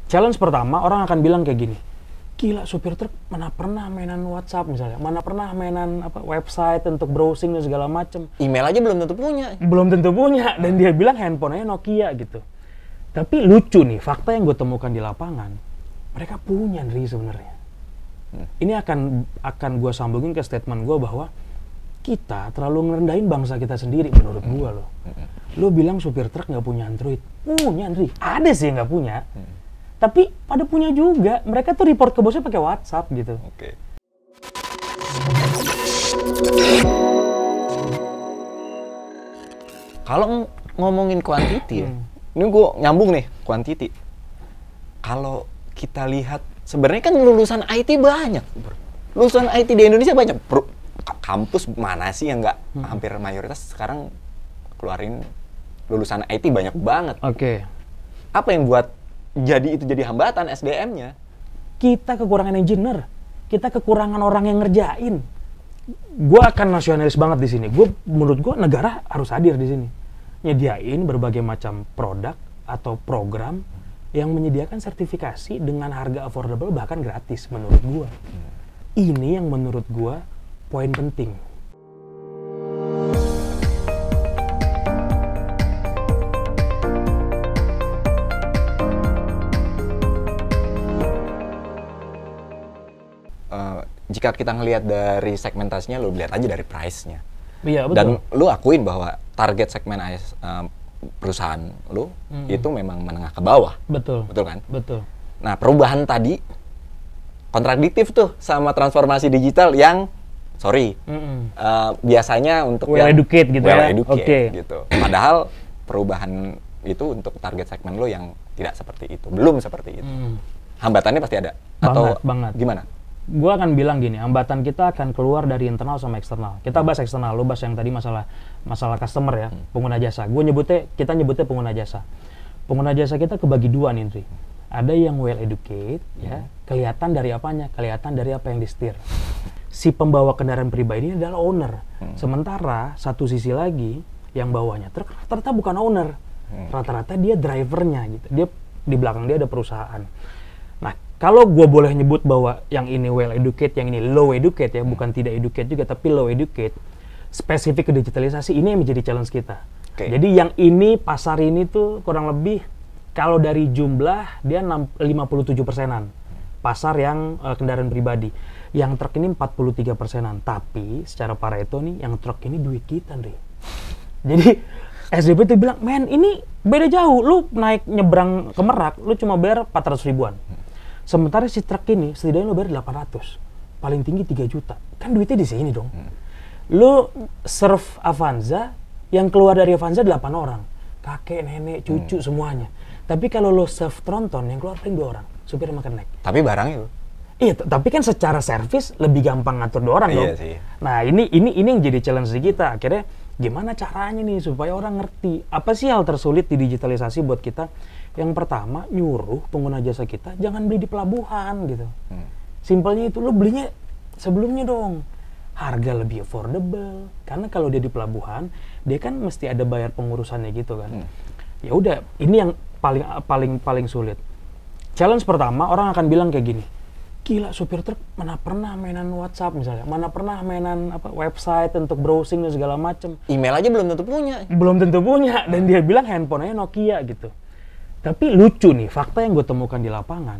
Challenge pertama, orang akan bilang kayak gini, gila supir truk mana pernah mainan WhatsApp misalnya, mana pernah mainan website untuk browsing dan segala macem. Email aja belum tentu punya. Belum tentu punya, dan dia bilang handphonenya Nokia gitu. Tapi lucu nih, fakta yang gue temukan di lapangan, mereka punya Ndri sebenarnya. Ini akan gue sambungin ke statement gue bahwa kita terlalu ngerendahin bangsa kita sendiri menurut gue loh. Lo bilang supir truk nggak punya Android, punya Ndri. Ada sih nggak punya. Tapi pada punya juga. Mereka tuh report ke bosnya pakai WhatsApp gitu. Oke. Kalau ngomongin quantity ya, ini gue nyambung nih, quantity. Kalau kita lihat, sebenarnya kan lulusan IT banyak. Lulusan IT di Indonesia banyak. Kampus mana sih yang nggak, hampir mayoritas sekarang keluarin lulusan IT banyak banget. Oke. Apa yang buat itu jadi hambatan SDM-nya? Kita kekurangan engineer, kita kekurangan orang yang ngerjain. Gue akan nasionalis banget di sini. Menurut gue negara harus hadir di sini, nyediain berbagai macam produk atau program yang menyediakan sertifikasi dengan harga affordable bahkan gratis. Menurut gue, ini yang menurut gue poin penting. Jika kita ngelihat dari segmentasinya, lu lihat aja dari price-nya. Iya, betul. Dan lu akuin bahwa target segmen perusahaan lu itu memang menengah ke bawah. Betul. Betul kan? Betul. Nah, perubahan tadi kontradiktif tuh sama transformasi digital yang biasanya untuk well educate gitu well ya. educate gitu. Padahal perubahan itu untuk target segmen lu yang tidak seperti itu. Belum seperti itu. Hambatannya pasti ada. Atau banget. Gimana? Gue akan bilang gini, hambatan kita akan keluar dari internal sama eksternal. Kita bahas eksternal, lo bahas yang tadi masalah customer ya, pengguna jasa. Kita nyebutnya pengguna jasa. Pengguna jasa kita kebagi dua nih, Ndri. Ada yang well educate, ya, kelihatan dari apanya? Kelihatan dari apa yang disetir. Si pembawa kendaraan pribadi ini adalah owner. Sementara satu sisi lagi yang bawanya truk ternyata bukan owner. Rata-rata dia drivernya gitu. Dia di belakang dia ada perusahaan. Nah, kalau gue boleh nyebut bahwa yang ini well educate, yang ini low educate ya, bukan tidak educate juga, tapi low educate, spesifik ke digitalisasi, ini yang menjadi challenge kita. Jadi yang ini, pasar ini tuh kurang lebih, kalau dari jumlah, dia 57%-an. Pasar yang kendaraan pribadi. Yang truk ini 43%-an. Tapi, secara Pareto nih, yang truk ini duit kita, Ndri. Jadi, SDP tuh bilang, men ini beda jauh, lu naik nyebrang ke Merak, lu cuma bayar 400 ribuan. Sementara si truk ini setidaknya lo bayar 800, paling tinggi 3 juta. Kan duitnya di sini dong. Lo serve Avanza, yang keluar dari Avanza 8 orang. Kakek, nenek, cucu, semuanya. Tapi kalau lo serve Tronton, yang keluar paling 2 orang. Supir sama kenek. Tapi barangnya lo? Iya, tapi kan secara servis lebih gampang ngatur 2 orang dong. Sih. Nah, ini yang jadi challenge kita. Akhirnya, gimana caranya nih supaya orang ngerti? Apa sih hal tersulit di digitalisasi buat kita? Yang pertama, nyuruh pengguna jasa kita jangan beli di pelabuhan gitu. Simpelnya itu, lo belinya sebelumnya dong. Harga lebih affordable. Karena kalau dia di pelabuhan, dia kan mesti ada bayar pengurusannya gitu kan. Ya udah, ini yang paling sulit. Challenge pertama, orang akan bilang kayak gini. Gila, supir truk mana pernah mainan WhatsApp misalnya, mana pernah mainan website untuk browsing dan segala macem. Email aja belum tentu punya. Belum tentu punya, dan dia bilang handphonenya Nokia gitu. Tapi lucu nih, fakta yang gue temukan di lapangan,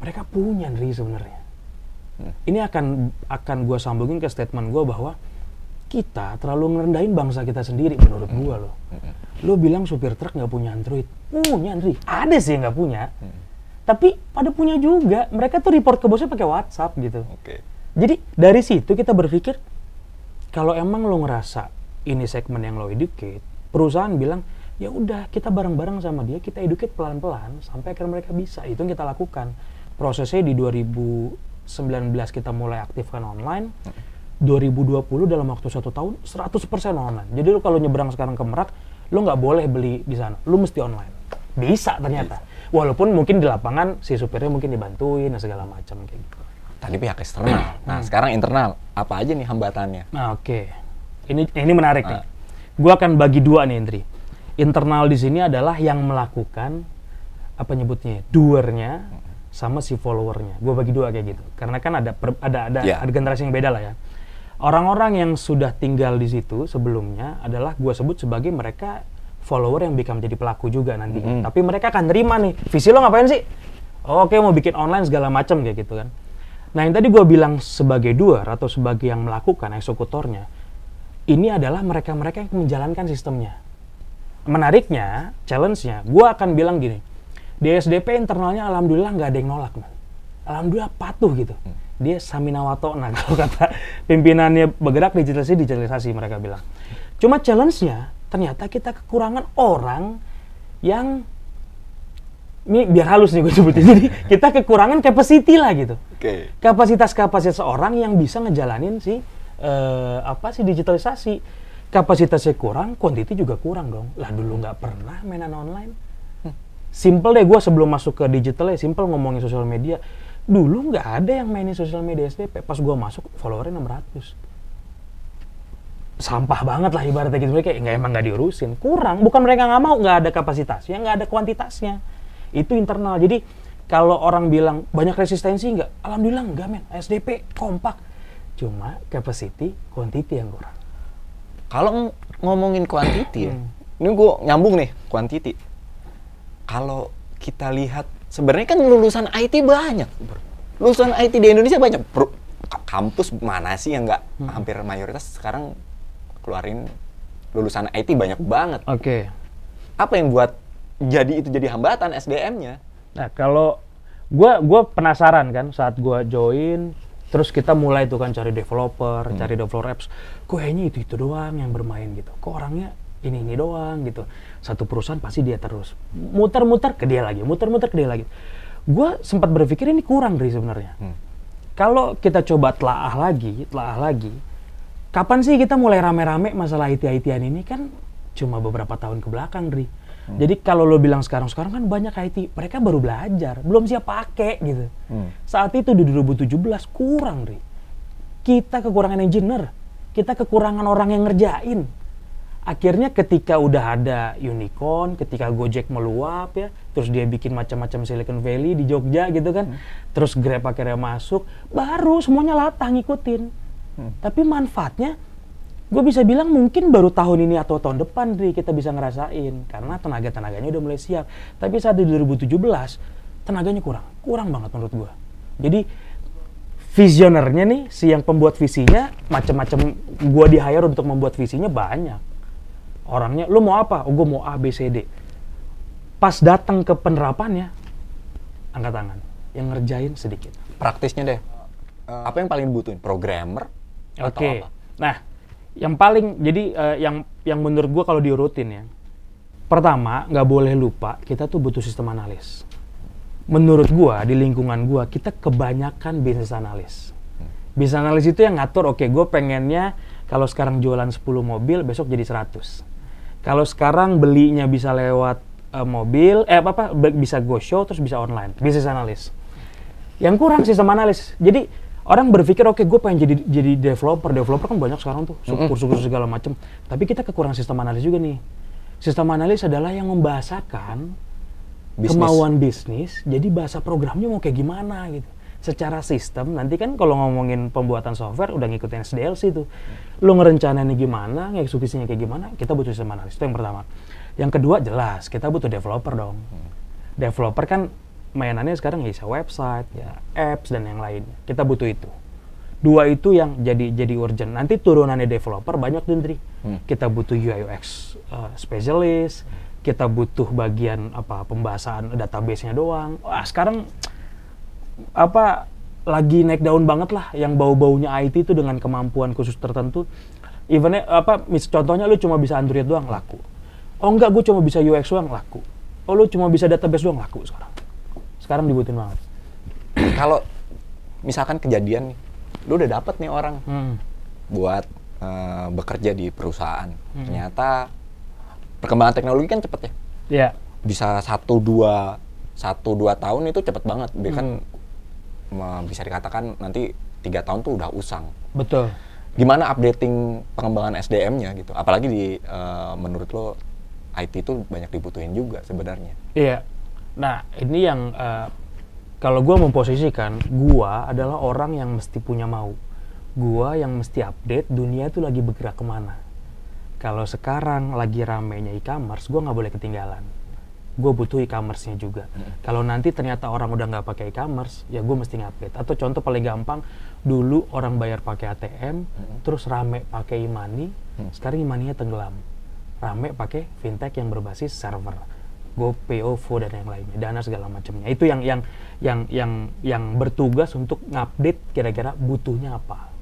mereka punya Ndri sebenarnya. Ini akan gue sambungin ke statement gue bahwa kita terlalu ngerendahin bangsa kita sendiri menurut gue loh. Lo bilang supir truk nggak punya Android, punya Ndri. Ada sih nggak punya, tapi pada punya juga. Mereka tuh report ke bosnya pakai WhatsApp gitu. Jadi dari situ kita berpikir, kalau emang lo ngerasa ini segmen yang lo educate, perusahaan bilang, ya udah kita bareng-bareng sama dia, kita educate pelan-pelan sampai akhirnya mereka bisa. Itu yang kita lakukan. Prosesnya di 2019 kita mulai aktifkan online. 2020 dalam waktu 1 tahun 100% online. Jadi lu kalau nyebrang sekarang ke Merak, lu nggak boleh beli di sana, lu mesti online. Bisa ternyata. Walaupun mungkin di lapangan si supirnya mungkin dibantuin dan segala macam kayak gitu. Tadi pihak eksternal. Nah, sekarang internal. Apa aja nih hambatannya? Nah, oke. Ini menarik nih. Gua akan bagi 2 nih, Indri. Internal di sini adalah yang melakukan apa nyebutnya, doernya sama si followernya. Gue bagi dua kayak gitu. Karena kan ada generasi yang beda lah ya. Orang-orang yang sudah tinggal di situ sebelumnya adalah gue sebut sebagai mereka follower yang bakal menjadi pelaku juga nantinya. Tapi mereka akan nerima nih, visi lo ngapain sih? Oke, mau bikin online segala macam kayak gitu kan. Nah yang tadi gue bilang sebagai doer atau sebagai yang melakukan, eksekutornya, ini adalah mereka-mereka yang menjalankan sistemnya. Menariknya, challenge-nya, gue akan bilang gini, di SDP internalnya alhamdulillah nggak ada yang nolak, man. Alhamdulillah patuh gitu. Dia samina watona kalau kata pimpinannya bergerak digitalisasi mereka bilang. Cuma challenge-nya ternyata kita kekurangan orang yang ini biar halus nih gue sebutin. Jadi kita kekurangan capacity lah gitu. Kapasitas orang yang bisa ngejalanin si digitalisasi. Kapasitasnya kurang, quantity juga kurang dong. Lah dulu nggak pernah mainan online. Simple deh gue sebelum masuk ke digital ya, simple ngomongin sosial media. Dulu nggak ada yang mainin sosial media SDP. Pas gue masuk, followernya 600. Sampah banget lah ibaratnya gitu. Mereka emang nggak diurusin. Kurang, bukan mereka nggak mau, nggak ada kapasitasnya, nggak ada kuantitasnya. Itu internal. Jadi kalau orang bilang banyak resistensi nggak? Alhamdulillah nggak, men. SDP kompak. Cuma capacity, quantity yang kurang. Kalau ngomongin quantity ini gue nyambung nih, quantity. Kalau kita lihat, sebenarnya kan lulusan IT banyak. Lulusan IT di Indonesia banyak. Kampus mana sih yang nggak hampir mayoritas sekarang keluarin lulusan IT banyak banget. Oke. Apa yang buat jadi hambatan SDM-nya? Nah, kalau gue penasaran kan saat gue join, terus kita mulai tuh kan cari developer apps. Kayaknya itu doang yang bermain gitu. Kok orangnya ini doang gitu. Satu perusahaan pasti dia terus muter-muter ke dia lagi, muter-muter ke dia lagi. Gue sempat berpikir ini kurang dari sebenarnya. Kalau kita coba telaah lagi, kapan sih kita mulai rame-rame masalah IT-ITan ini kan cuma beberapa tahun ke belakang, Dri. Jadi kalau lo bilang sekarang kan banyak IT, mereka baru belajar, belum siap pakai gitu. Saat itu di 2017 kurang, Dri. Kita kekurangan engineer, kita kekurangan orang yang ngerjain. Akhirnya ketika udah ada unicorn, ketika Gojek meluap ya, terus dia bikin macam-macam Silicon Valley di Jogja gitu kan, terus Grab akhirnya masuk, baru semuanya latah ngikutin. Tapi manfaatnya, gue bisa bilang mungkin baru tahun ini atau tahun depan Dri, kita bisa ngerasain, karena tenaga-tenaganya udah mulai siap. Tapi saat di 2017, tenaganya kurang banget menurut gue. Jadi visionernya nih, si yang pembuat visinya, macam-macam gue di-hire untuk membuat visinya banyak. Orangnya, lu mau apa? Oh, gue mau A, B, C, D. Pas datang ke penerapannya, angkat tangan. Yang ngerjain sedikit. Praktisnya deh. Apa yang paling dibutuhin? Programmer? Atau apa? Nah, yang paling, jadi yang menurut gue kalau diurutin ya. Pertama, nggak boleh lupa, kita tuh butuh sistem analis. Menurut gue, di lingkungan gue, kita kebanyakan business analis. Business analis itu yang ngatur, oke, gue pengennya kalau sekarang jualan 10 mobil, besok jadi 100. Kalau sekarang belinya bisa lewat mobil, bisa go show, terus bisa online. Business analis. Yang kurang sistem analis. Jadi orang berpikir, oke, gue pengen jadi developer. Developer kan banyak sekarang tuh, kursus-kursus segala macam. Tapi kita kekurangan sistem analis juga nih. Sistem analis adalah yang membahasakan kemauan bisnis, jadi bahasa programnya mau kayak gimana gitu. Secara sistem, nanti kan kalau ngomongin pembuatan software, udah ngikutin SDLC tuh. Lo ngerencanainnya gimana, ngeksekusinya kayak gimana, kita butuh sistem analis. Itu yang pertama. Yang kedua, jelas, kita butuh developer dong. Developer kan mainannya sekarang bisa website, ya, apps, dan yang lainnya. Kita butuh itu. Dua itu yang jadi urgent. Nanti turunannya developer banyak tuh, Dri. Kita butuh UI UX specialist, kita butuh bagian pembahasan database-nya doang. Wah, sekarang lagi naik daun banget lah yang bau-baunya IT itu dengan kemampuan khusus tertentu. Evennya contohnya lu cuma bisa Android doang, laku. Oh enggak, gue cuma bisa UX doang, laku. Oh lu cuma bisa database doang, laku sekarang. Sekarang dibutuhin banget. Kalau misalkan kejadian nih, lu udah dapet nih orang buat bekerja di perusahaan. Ternyata perkembangan teknologi kan cepet ya. Iya. Bisa 1-2 tahun itu cepet banget. Dia kan bisa dikatakan nanti 3 tahun tuh udah usang. Betul. Gimana updating pengembangan SDM-nya gitu? Apalagi menurut lo IT itu banyak dibutuhin juga sebenarnya. Iya. Nah, ini yang kalau gue memposisikan, gue adalah orang yang mesti punya mau. Gue yang mesti update dunia itu lagi bergerak kemana. Kalau sekarang lagi ramenya e-commerce, gue nggak boleh ketinggalan. Gue butuh e-commerce-nya juga. Kalau nanti ternyata orang udah nggak pakai e-commerce, ya gue mesti ngupdate. Atau contoh paling gampang, dulu orang bayar pakai ATM, terus rame pakai e-money, sekarang e-money-nya tenggelam. Rame pakai fintech yang berbasis server, GoPay, OVO dan yang lainnya, Dana segala macamnya. Itu yang bertugas untuk ngupdate kira-kira butuhnya apa.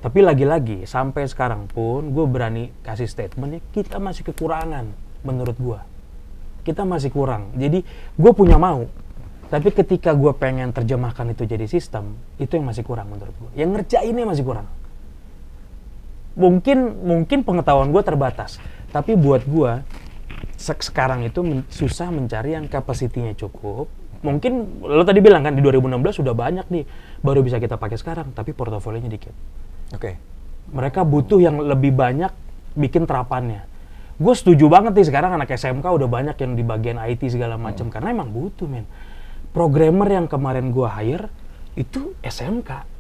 Tapi lagi-lagi sampai sekarang pun gue berani kasih statement, kita masih kekurangan menurut gue. Kita masih kurang. Jadi gue punya mau, tapi ketika gue pengen terjemahkan itu jadi sistem, itu yang masih kurang menurut gue. Yang ngerjainnya masih kurang. Mungkin pengetahuan gue terbatas, tapi buat gue sekarang itu susah mencari yang kapasitinya cukup. Mungkin lo tadi bilang kan di 2016 sudah banyak nih, baru bisa kita pakai sekarang, tapi portofolionya dikit. Oke. Mereka butuh yang lebih banyak bikin terapannya. Gue setuju banget nih sekarang anak SMK udah banyak yang di bagian IT segala macam, karena emang butuh, men. Programmer yang kemarin gue hire itu SMK.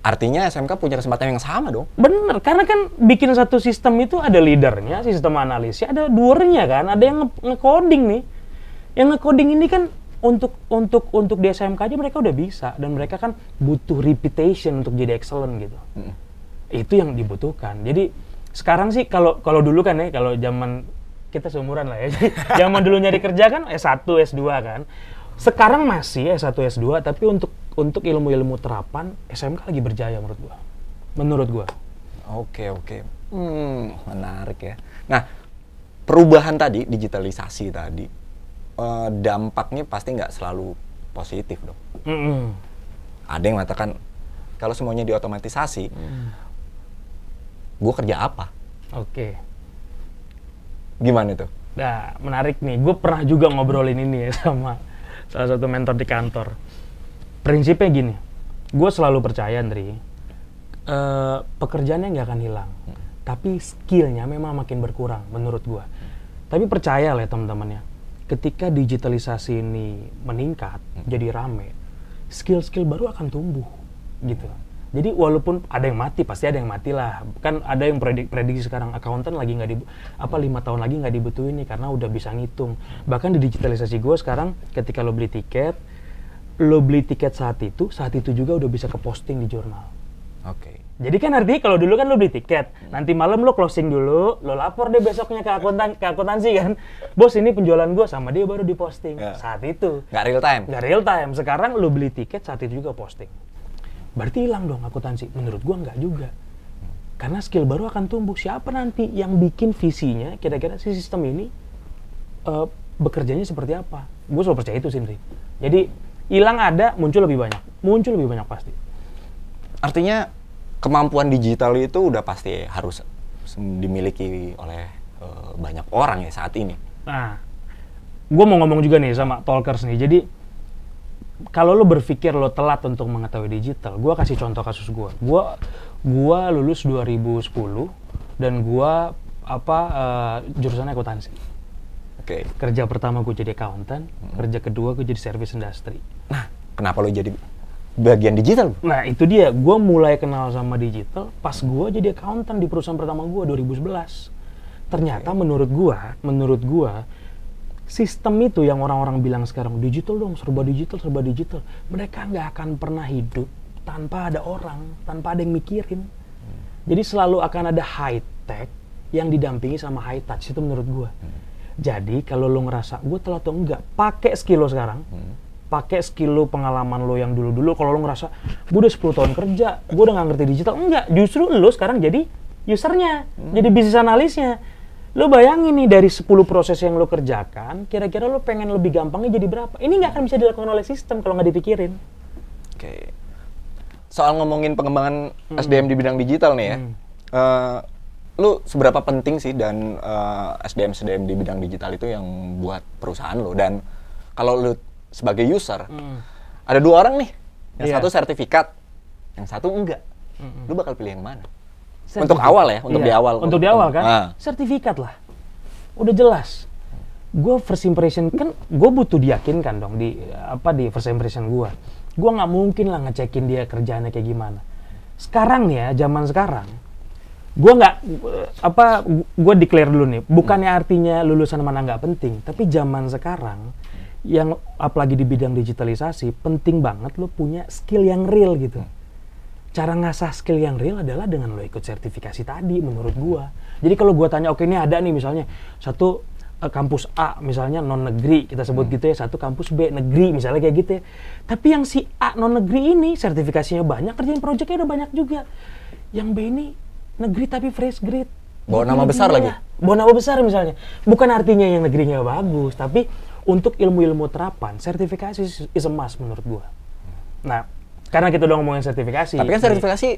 Artinya SMK punya kesempatan yang sama dong? Bener, karena kan bikin satu sistem itu ada leadernya, sistem analisnya, ada doernya kan, ada yang nge-coding nih. Yang nge-coding ini kan untuk di SMK aja mereka udah bisa, dan mereka kan butuh reputation untuk jadi excellent gitu. Itu yang dibutuhkan. Jadi sekarang sih kalau dulu kan ya, kalau zaman kita seumuran lah ya. Zaman dulu nyari kerja kan S1, S2 kan. Sekarang masih S1, S2, tapi untuk ilmu-ilmu terapan SMK lagi berjaya menurut gua. Oke. Menarik ya. Nah, perubahan tadi, digitalisasi tadi, dampaknya pasti nggak selalu positif dong. Ada yang mengatakan kalau semuanya diotomatisasi, gue kerja apa? Oke. Gimana itu? Nah, menarik nih. Gue pernah juga ngobrolin ini ya sama salah satu mentor di kantor. Prinsipnya gini, gue selalu percaya, Andri, pekerjaannya nggak akan hilang, tapi skillnya memang makin berkurang menurut gue. Tapi percaya lah ya teman-teman ya, ketika digitalisasi ini meningkat, jadi rame, skill-skill baru akan tumbuh gitu. Jadi walaupun ada yang mati, pasti ada yang mati lah. Kan ada yang prediksi sekarang akuntan lagi 5 tahun lagi nggak dibutuhin nih karena udah bisa ngitung. Bahkan di digitalisasi gue sekarang, ketika lo beli tiket saat itu juga udah bisa ke posting di jurnal. Oke. Jadi kan artinya kalau dulu kan lo beli tiket, nanti malam lo closing dulu, lo lapor deh besoknya ke akuntansi kan. Bos, ini penjualan gue, sama dia baru diposting saat itu. Nggak real time? Nggak real time. Sekarang lo beli tiket saat itu juga posting. Berarti hilang dong akuntansi? Menurut gua nggak juga. Karena skill baru akan tumbuh. Siapa nanti yang bikin visinya, kira-kira si sistem ini bekerjanya seperti apa? Gue selalu percaya itu sih, Indri. Jadi hilang ada, muncul lebih banyak pasti. Artinya kemampuan digital itu udah pasti harus dimiliki oleh banyak orang ya saat ini. Nah, gue mau ngomong juga nih sama talkers nih. Jadi kalau lo berpikir lo telat untuk mengetahui digital, gue kasih contoh kasus gue. Gue lulus 2010 dan gue jurusannya akuntansi. Oke. Kerja pertama gue jadi accountant, kerja kedua gue jadi service industry. Nah, kenapa lo jadi bagian digital? Nah, itu dia. Gue mulai kenal sama digital pas gue jadi accountant di perusahaan pertama gue 2011. Ternyata menurut gue sistem itu yang orang-orang bilang sekarang digital dong, serba digital. Mereka nggak akan pernah hidup tanpa ada orang, tanpa ada yang mikirin. Jadi selalu akan ada high tech yang didampingi sama high touch, itu menurut gue. Jadi kalau lo ngerasa gue telat atau enggak, pakai skill lo sekarang, pakai skill lo, pengalaman lo yang dulu-dulu. Kalau lo ngerasa gue udah 10 tahun kerja, gue udah nggak ngerti digital, enggak. Justru lo sekarang jadi usernya, jadi bisnis analisnya. Lo bayangin nih, dari 10 proses yang lo kerjakan, kira-kira lo pengen lebih gampangnya jadi berapa? Ini nggak akan bisa dilakukan oleh sistem kalau nggak dipikirin. Oke. Soal ngomongin pengembangan SDM di bidang digital nih ya, lo seberapa penting sih dan SDM di bidang digital itu yang buat perusahaan lo? Dan kalau lo sebagai user, ada 2 orang nih, yang satu sertifikat, yang satu enggak. Lo bakal pilih yang mana? Untuk awal ya, untuk di awal. Untuk di awal kan, sertifikat lah. Udah jelas. gue first impression kan gue butuh diyakinkan dong di first impression gue nggak mungkin lah ngecekin dia kerjaannya kayak gimana. Sekarang nih ya, zaman sekarang gue nggak gue declare dulu nih, bukannya artinya lulusan mana nggak penting, tapi zaman sekarang yang apalagi di bidang digitalisasi penting banget lo punya skill yang real gitu. Cara ngasah skill yang real adalah dengan lo ikut sertifikasi tadi menurut gue. Jadi kalau gue tanya, oke, ini ada nih misalnya satu kampus A misalnya non negeri kita sebut gitu ya, satu kampus B negeri misalnya kayak gitu ya. Tapi yang si A non negeri ini sertifikasinya banyak, kerjain proyeknya udah banyak juga. Yang B ini negeri tapi fresh grade. Bawa nama besar lagi. Bawa nama besar misalnya. Bukan artinya yang negerinya bagus, tapi untuk ilmu-ilmu terapan sertifikasi is a must menurut gua. Nah, karena kita udah ngomongin sertifikasi. Tapi kan sertifikasi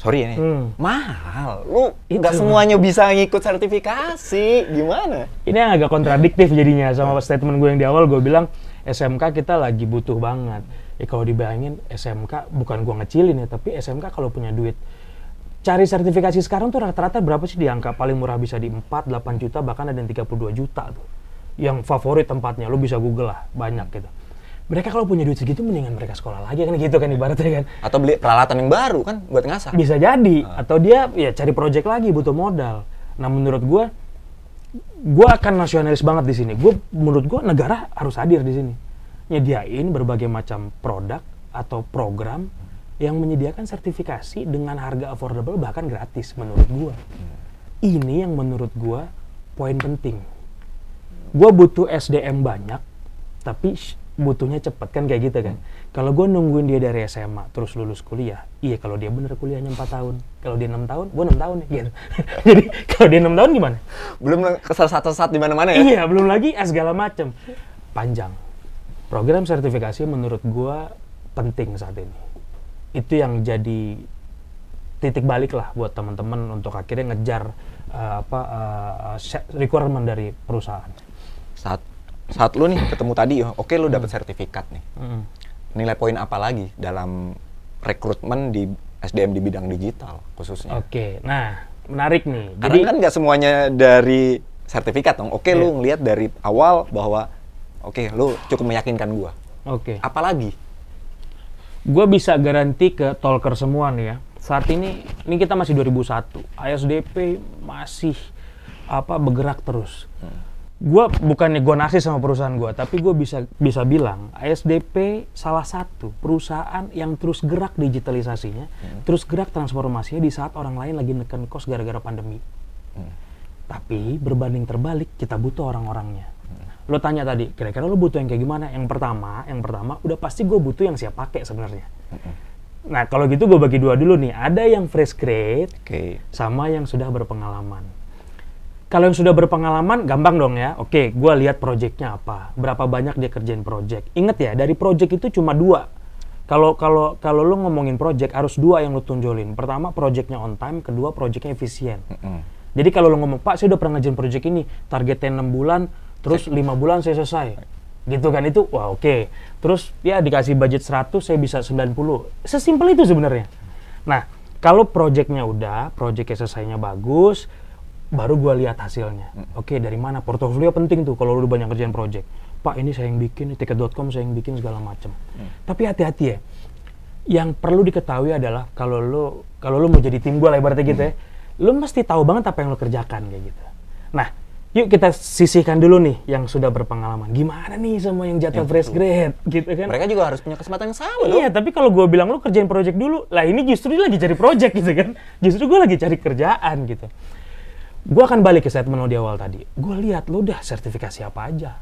sorry ini, mahal. Lu nggak semuanya bisa ngikut sertifikasi, gimana? Ini yang agak kontradiktif jadinya sama statement gue yang di awal. Gue bilang SMK kita lagi butuh banget. Kalau dibayangin SMK, bukan gue ngecilin ya, tapi SMK kalau punya duit, cari sertifikasi sekarang tuh rata-rata berapa sih di angka paling murah bisa di 4, 8 juta, bahkan ada yang 32 juta tuh. Yang favorit tempatnya, lu bisa Google lah, banyak gitu. Mereka kalau punya duit segitu mendingan mereka sekolah lagi kan gitu kan ibaratnya kan. Atau beli peralatan yang baru kan buat ngasah. Bisa jadi. Atau dia ya cari project lagi, butuh modal. Nah menurut gue akan nasionalis banget di sini. Menurut gue negara harus hadir di sini. Nyediain berbagai macam produk atau program yang menyediakan sertifikasi dengan harga affordable bahkan gratis menurut gue. Ini yang menurut gue poin penting. Gue butuh SDM banyak, tapi butuhnya cepet kan kayak gitu kan. Kalau gue nungguin dia dari SMA terus lulus kuliah, iya kalau dia bener kuliahnya 4 tahun, kalau dia 6 tahun, gue 6 tahun nih gitu. Jadi kalau dia 6 tahun gimana? Belum kesesat-sesat di mana-mana ya? Iya, belum lagi segala macem. Panjang. Program sertifikasi menurut gue penting saat ini. Itu yang jadi titik balik lah buat teman-teman untuk akhirnya ngejar requirement dari perusahaan. Saat lu nih ketemu tadi, oke lu dapat sertifikat nih. Nilai poin apa lagi dalam rekrutmen di SDM di bidang digital khususnya? Oke, nah menarik nih. Karena kan nggak semuanya dari sertifikat dong. Oke, lu ngelihat dari awal bahwa oke, lu cukup meyakinkan gua. Oke. Apalagi? Gua bisa garansi ke talker semua nih ya. Saat ini kita masih 2001. ASDP masih bergerak terus. Gue bukannya gue narsis sama perusahaan gue, tapi gue bisa bilang ASDP salah satu perusahaan yang terus gerak digitalisasinya, terus gerak transformasinya di saat orang lain lagi neken cost gara-gara pandemi. Tapi berbanding terbalik kita butuh orang-orangnya. Lo tanya tadi, kira-kira lo butuh yang kayak gimana? Yang pertama, udah pasti gue butuh yang siap pakai sebenarnya. Nah kalau gitu gue bagi dua dulu nih, ada yang fresh grade, sama yang sudah berpengalaman. Kalau yang sudah berpengalaman, gampang dong ya. Oke, gue lihat projectnya apa, berapa banyak dia kerjain project. Ingat ya, dari project itu cuma 2. Kalau lo ngomongin project, harus 2 yang lo tunjolin. Pertama, projectnya on time, kedua, projectnya efisien. Jadi kalau lo ngomong, Pak, saya udah pernah ngerjain project ini, targetnya 6 bulan, terus 5 bulan saya selesai. Gitu kan, itu, wah oke. Terus ya dikasih budget 100, saya bisa 90. Sesimpel itu sebenarnya. Nah, kalau projectnya udah, projectnya selesainya bagus, baru gue lihat hasilnya. Oke, dari mana? Portofolio penting tuh kalau lu banyak kerjaan project. Pak, ini saya yang bikin, tiket.com saya yang bikin segala macam. Tapi hati-hati ya. Yang perlu diketahui adalah kalau lu mau jadi tim gue lah ibaratnya gitu ya. Lu mesti tahu banget apa yang lu kerjakan kayak gitu. Nah, yuk kita sisihkan dulu nih yang sudah berpengalaman. Gimana nih semua yang jatuh fresh grade gitu kan? Mereka juga harus punya kesempatan yang sama dong. Iya, tapi kalau gue bilang lu kerjain project dulu, lah ini justru dia lagi cari project gitu kan. Justru gue lagi cari kerjaan gitu. Gue akan balik ke statement lo di awal tadi. Gue lihat lo udah sertifikasi apa aja.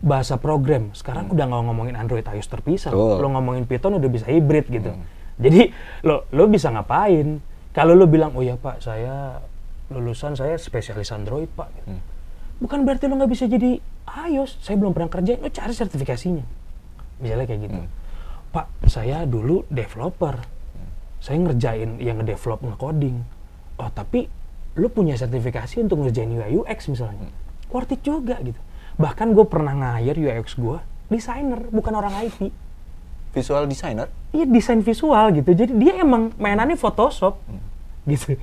Bahasa program, sekarang udah nggak ngomongin Android iOS terpisah. Lo ngomongin Python udah bisa hybrid gitu. Jadi lo bisa ngapain? Kalau lo bilang, oh ya Pak, lulusan saya spesialis Android Pak. Bukan berarti lo nggak bisa jadi iOS. Saya belum pernah kerjain, lo cari sertifikasinya. Misalnya kayak gitu. Pak, saya dulu developer. Saya ngerjain yang ngedevelop, nge-coding. Oh tapi lu punya sertifikasi untuk ngerjain UI UX misalnya, worth it juga gitu. Bahkan gue pernah nge-hire UX gue, desainer, bukan orang IT. Visual designer? Iya, desain visual gitu. Jadi dia emang mainannya Photoshop gitu.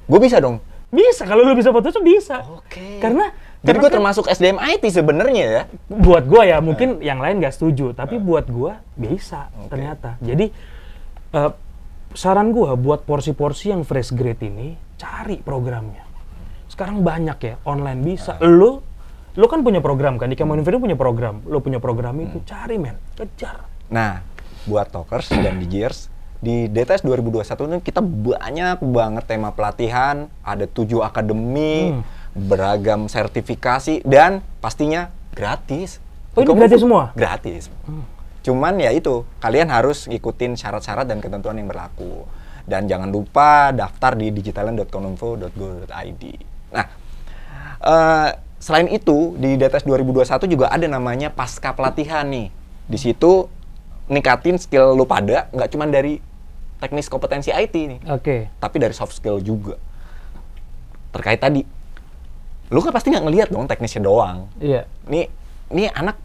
Gue bisa dong? Bisa, kalau lu bisa Photoshop bisa. Oke. Karena Jadi gue termasuk SDM IT sebenarnya ya. Buat gue ya, mungkin yang lain nggak setuju, tapi buat gue bisa ternyata. Jadi saran gue buat porsi-porsi yang fresh grade ini, cari programnya. Sekarang banyak ya, online bisa. Lu kan punya program kan, di Kemeninfo punya program. Lu punya program itu, cari men, kejar. Nah, buat Talkers dan DJers, di DTS 2021 ini kita banyak banget tema pelatihan, ada 7 akademi, beragam sertifikasi, dan pastinya gratis. Oh, ini gratis semua? Gratis. Cuman ya itu, kalian harus ngikutin syarat-syarat dan ketentuan yang berlaku. Dan jangan lupa daftar di digitalent.kominfo.go.id. Nah, selain itu, di DTS 2021 juga ada namanya pasca pelatihan nih. Di situ ningkatin skill lu pada, nggak cuma dari teknis kompetensi IT nih. Tapi dari soft skill juga. Terkait tadi, lu kan pasti nggak ngelihat dong teknisnya doang. Iya. Nih anak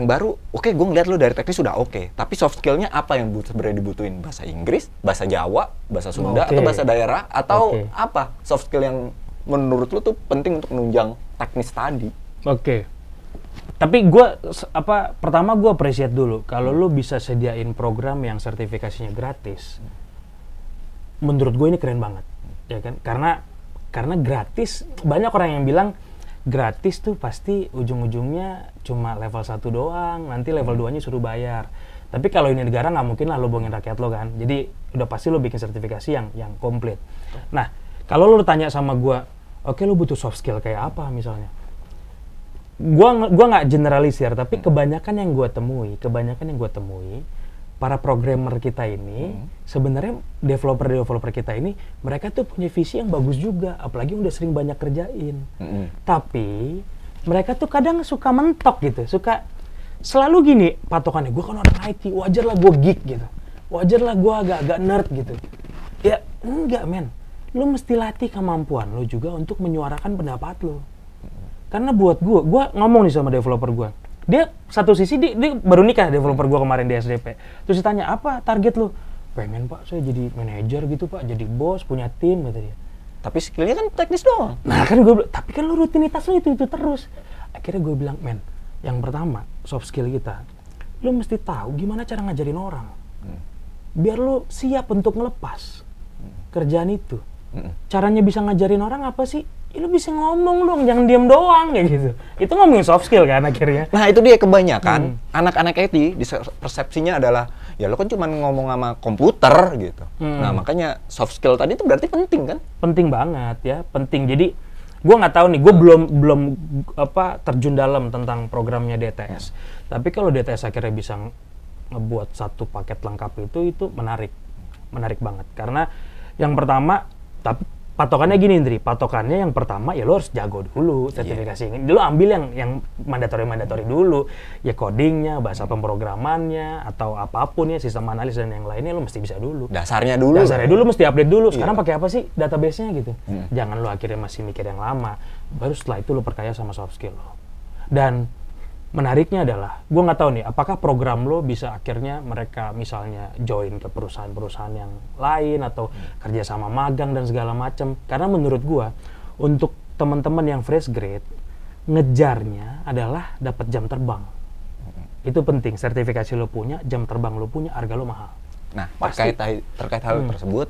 baru, oke, gue ngeliat lu dari teknis sudah oke. Tapi soft skillnya apa yang sebenarnya dibutuhin? Bahasa Inggris, bahasa Jawa, bahasa Sunda, atau bahasa daerah, atau apa soft skill yang menurut lu tuh penting untuk menunjang teknis tadi? Tapi gue pertama gue appreciate dulu kalau lu bisa sediain program yang sertifikasinya gratis. Menurut gue ini keren banget, ya kan? Karena gratis, banyak orang yang bilang gratis tuh pasti ujung-ujungnya cuma level 1 doang, nanti level 2-nya suruh bayar. Tapi kalau ini negara nggak mungkin lah lo bohongin rakyat lo kan. Jadi udah pasti lo bikin sertifikasi yang komplit. Nah, kalau lo tanya sama gue, oke, lo butuh soft skill kayak apa misalnya? Gua nggak generalisir, tapi kebanyakan yang gue temui, para programmer kita ini, sebenarnya developer kita ini, mereka tuh punya visi yang bagus juga, apalagi udah sering banyak kerjain. Tapi mereka tuh kadang suka mentok gitu, suka selalu gini patokannya, gue kan orang IT, wajar lah gue geek gitu, wajar lah gue agak nerd gitu. Ya enggak men, lo mesti latih kemampuan lo juga untuk menyuarakan pendapat lo. Karena buat gue ngomong nih sama developer gue, dia satu sisi dia baru nikah, developer gue kemarin di SDP. Terus ditanya, apa target lo? Pengen pak, saya jadi manajer gitu pak, jadi bos, punya tim, kata dia. Tapi skillnya kan teknis doang. Nah kan gue bilang, tapi kan lo rutinitas lo itu terus. Akhirnya gue bilang, men, yang pertama, soft skill kita, lo mesti tahu gimana cara ngajarin orang. Biar lo siap untuk ngelepas kerjaan itu. Caranya bisa ngajarin orang apa sih? Ya, lu bisa ngomong dong, jangan diam doang kayak gitu. Itu ngomongin soft skill kan akhirnya. Nah itu dia kebanyakan anak-anak IT di persepsinya adalah ya lo kan cuma ngomong sama komputer gitu. Nah makanya soft skill tadi itu berarti penting kan? Penting banget ya, penting. Jadi gue nggak tahu nih, gue belum terjun dalam tentang programnya DTS. Tapi kalau DTS akhirnya bisa ngebuat satu paket lengkap itu menarik banget. Karena yang pertama, tapi patokannya gini Indri, patokannya yang pertama ya lo harus jago dulu sertifikasi ini. Lo ambil yang mandatori dulu, ya codingnya, bahasa pemrogramannya, atau apapun ya, sistem analis dan yang lainnya lo mesti bisa dulu. Dasarnya dulu mesti update dulu. Sekarang pakai apa sih database-nya gitu. Jangan lo akhirnya masih mikir yang lama. Baru setelah itu lo perkaya sama soft skill lo. Dan menariknya adalah, gue nggak tahu nih, apakah program lo bisa akhirnya mereka misalnya join ke perusahaan-perusahaan yang lain atau kerja sama magang dan segala macam. Karena menurut gue, untuk teman-teman yang fresh grade, ngejarnya adalah dapat jam terbang. Itu penting, sertifikasi lo punya, jam terbang lo punya, harga lo mahal. Nah, terkait hal tersebut,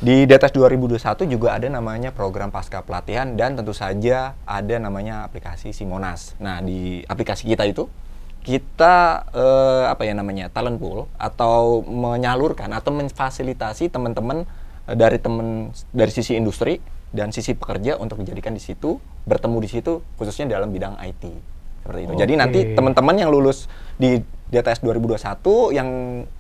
di DTS 2021 juga ada namanya program pasca pelatihan dan tentu saja ada namanya aplikasi Simonas. Nah, di aplikasi kita itu kita talent pool atau menyalurkan atau memfasilitasi teman-teman dari sisi industri dan sisi pekerja untuk dijadikan di situ, bertemu di situ khususnya dalam bidang IT. Seperti itu. Jadi nanti teman-teman yang lulus di DTS 2021 yang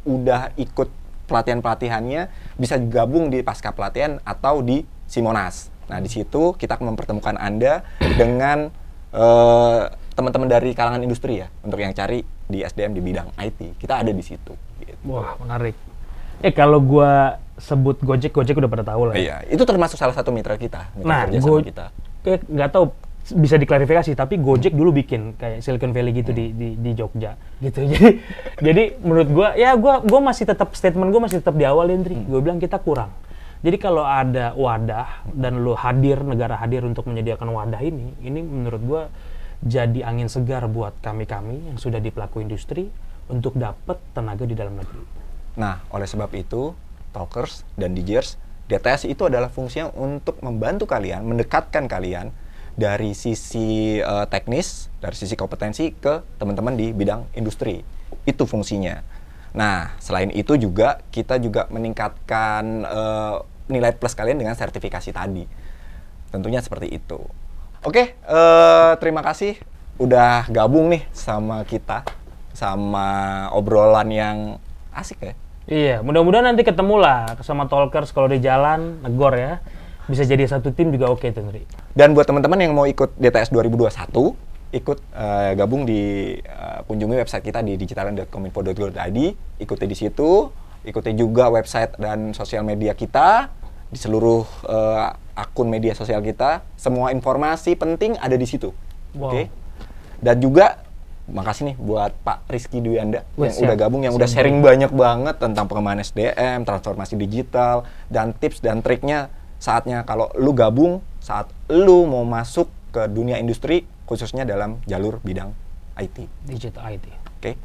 udah ikut pelatihan-pelatihannya bisa gabung di pasca pelatihan atau di Simonas. Nah, di situ kita akan mempertemukan Anda dengan teman-teman dari kalangan industri ya, untuk yang cari di SDM di bidang IT. Kita ada di situ. Gitu. Wah, menarik. Kalau gua sebut Gojek udah pada tahu lah. Iya, itu termasuk salah satu mitra kita. Kita. Nggak tahu bisa diklarifikasi, tapi Gojek dulu bikin kayak Silicon Valley gitu di Jogja gitu. Jadi menurut gua masih tetap statement gua masih tetap di awal Indri. Gua bilang kita kurang Jadi kalau ada wadah dan lo hadir, negara hadir untuk menyediakan wadah ini menurut gua jadi angin segar buat kami-kami yang sudah di pelaku industri untuk dapat tenaga di dalam negeri. Nah, oleh sebab itu, Talkers dan Digers, DTS itu adalah fungsinya untuk membantu kalian, mendekatkan kalian dari sisi teknis, dari sisi kompetensi ke teman-teman di bidang industri. Itu fungsinya. Nah, selain itu juga kita juga meningkatkan nilai plus kalian dengan sertifikasi tadi. Tentunya seperti itu. Oke, terima kasih udah gabung nih sama kita, sama obrolan yang asik ya. Iya, mudah-mudahan nanti ketemu lah sama Talkers kalau di jalan, negor ya. Bisa jadi satu tim juga oke tuh, Nri. Dan buat teman-teman yang mau ikut DTS 2021, ikut gabung di kunjungi website kita di digitalan.kominfo.go.id, ikuti di situ, ikuti juga website dan sosial media kita, di seluruh akun media sosial kita, semua informasi penting ada di situ. Wow. Oke. Dan juga makasih nih buat Pak Rizky Dwianda yang udah gabung, yang udah sharing banyak banget tentang pengembangan SDM, transformasi digital, dan tips dan triknya saatnya kalau lu gabung, saat lu mau masuk ke dunia industri, khususnya dalam jalur bidang IT. Digital IT. Oke.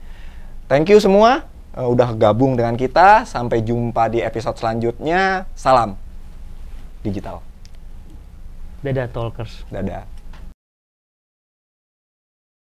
Thank you semua udah gabung dengan kita. Sampai jumpa di episode selanjutnya. Salam digital. Dadah Talkers. Dadah.